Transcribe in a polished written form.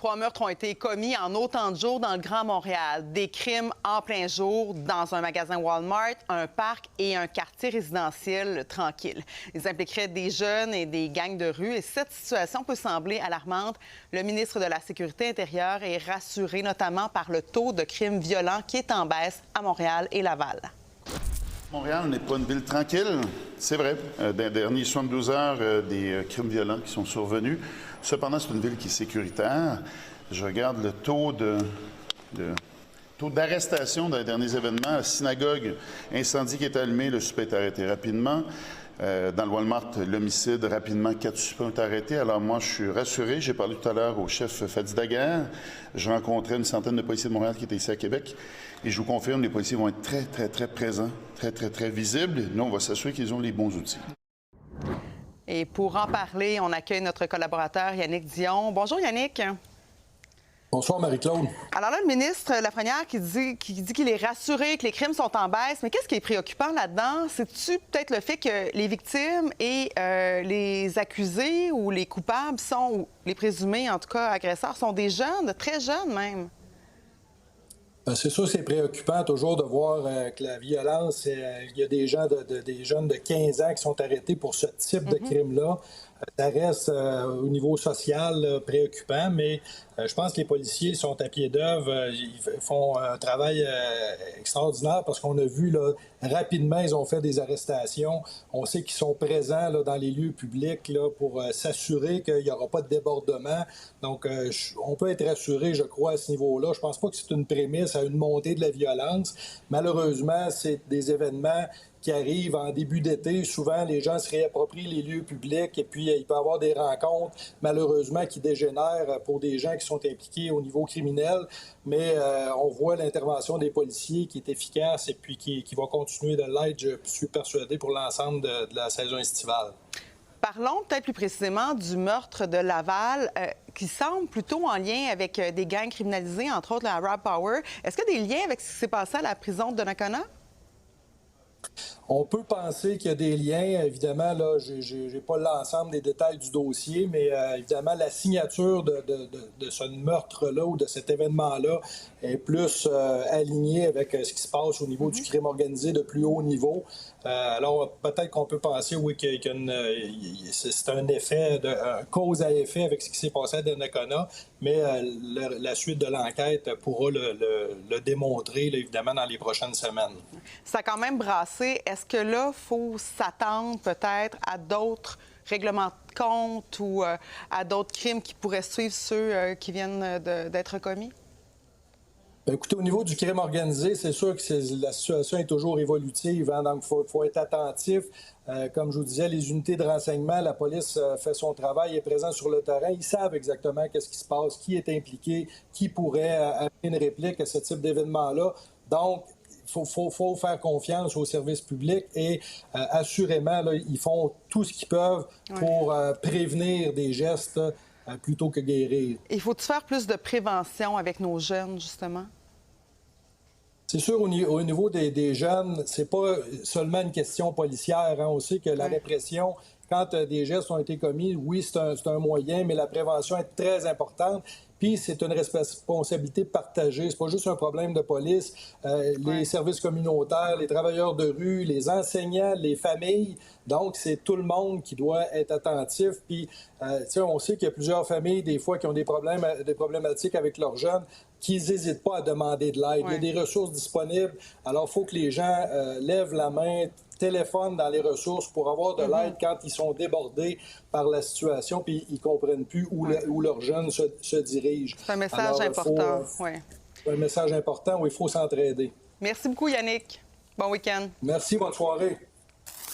3 meurtres ont été commis en autant de jours dans le Grand Montréal. Des crimes en plein jour dans un magasin Walmart, un parc et un quartier résidentiel tranquille. Ils impliqueraient des jeunes et des gangs de rue. Et cette situation peut sembler alarmante. Le ministre de la Sécurité intérieure est rassuré notamment par le taux de crimes violents qui est en baisse à Montréal et Laval. Montréal n'est pas une ville tranquille, c'est vrai. Dans les dernières 72 heures, des crimes violents qui sont survenus. Cependant, c'est une ville qui est sécuritaire. Je regarde le taux d'arrestation dans les derniers événements. La synagogue, incendie qui est allumé, le suspect est arrêté rapidement. Dans le Walmart, l'homicide, rapidement, 4 suspects ont été arrêtés. Alors moi, je suis rassuré. J'ai parlé tout à l'heure au chef Fadi Daguerre. Je rencontrais une centaine de policiers de Montréal qui étaient ici à Québec. Et je vous confirme, les policiers vont être très, très, très présents, très, très, très visibles. Nous, on va s'assurer qu'ils ont les bons outils. Et pour en parler, on accueille notre collaborateur Yannick Dion. Bonjour Yannick. Bonsoir, Marie-Claude. Alors là, le ministre Lafrenière qui dit qu'il est rassuré que les crimes sont en baisse. Mais qu'est-ce qui est préoccupant là-dedans? C'est-tu peut-être le fait que les victimes et les accusés ou les coupables ou les présumés, en tout cas, agresseurs, sont des jeunes, très jeunes même? C'est sûr, c'est préoccupant toujours de voir que la violence, il y a des jeunes de 15 ans qui sont arrêtés pour ce type de crime-là. Ça reste au niveau social préoccupant, mais je pense que les policiers sont à pied d'œuvre. Ils font un travail extraordinaire parce qu'on a vu là, rapidement, ils ont fait des arrestations. On sait qu'ils sont présents là, dans les lieux publics là, pour s'assurer qu'il n'y aura pas de débordement. Donc, on peut être rassuré, je crois, à ce niveau-là. Je pense pas que c'est une prémisse à une montée de la violence. Malheureusement, c'est des événements qui arrivent en début d'été. Souvent, les gens se réapproprient les lieux publics et puis il peut y avoir des rencontres, malheureusement, qui dégénèrent pour des gens qui sont impliqués au niveau criminel. Mais on voit l'intervention des policiers qui est efficace et puis qui va continuer de l'être, je suis persuadé, pour l'ensemble de la saison estivale. Parlons peut-être plus précisément du meurtre de Laval, qui semble plutôt en lien avec des gangs criminalisés, entre autres la Rob Power. Est-ce qu'il y a des liens avec ce qui s'est passé à la prison de Donnacona? On peut penser qu'il y a des liens. Évidemment, là, je n'ai pas l'ensemble des détails du dossier, mais évidemment, la signature de ce meurtre-là ou de cet événement-là est plus alignée avec ce qui se passe au niveau du crime organisé de plus haut niveau. Alors, peut-être qu'on peut penser, oui, c'est un effet, un cause à effet avec ce qui s'est passé à Donnacona, mais la suite de l'enquête pourra le démontrer, là, évidemment, dans les prochaines semaines. Ça a quand même brassé. Est-ce que là, il faut s'attendre peut-être à d'autres règlements de compte ou à d'autres crimes qui pourraient suivre ceux qui viennent d'être commis? Bien, écoutez, au niveau du crime organisé, c'est sûr que la situation est toujours évolutive, hein, donc il faut être attentif. Comme je vous disais, les unités de renseignement, la police fait son travail, est présente sur le terrain. Ils savent exactement qu'est-ce qui se passe, qui est impliqué, qui pourrait amener une réplique à ce type d'événement-là. Donc, il faut faire confiance aux services publics et assurément, là, ils font tout ce qu'ils peuvent pour prévenir des gestes plutôt que guérir. Il faut-tu faire plus de prévention avec nos jeunes, justement? C'est sûr, au niveau des jeunes, c'est pas seulement une question policière. Hein. On sait que la répression, quand des gestes ont été commis, oui, c'est un moyen, mais la prévention est très importante. Puis c'est une responsabilité partagée. C'est pas juste un problème de police. Les services communautaires, les travailleurs de rue, les enseignants, les familles. Donc, c'est tout le monde qui doit être attentif. Puis, on sait qu'il y a plusieurs familles, des fois, qui ont des problématiques avec leurs jeunes, qui n'hésitent pas à demander de l'aide. Il y a des ressources disponibles. Alors, il faut que les gens lèvent la main, téléphonent dans les ressources pour avoir de l'aide quand ils sont débordés par la situation puis ils ne comprennent plus où leurs jeunes se dirigent. C'est un message important. C'est un message important où il faut s'entraider. Merci beaucoup, Yannick. Bon week-end. Merci, bonne soirée.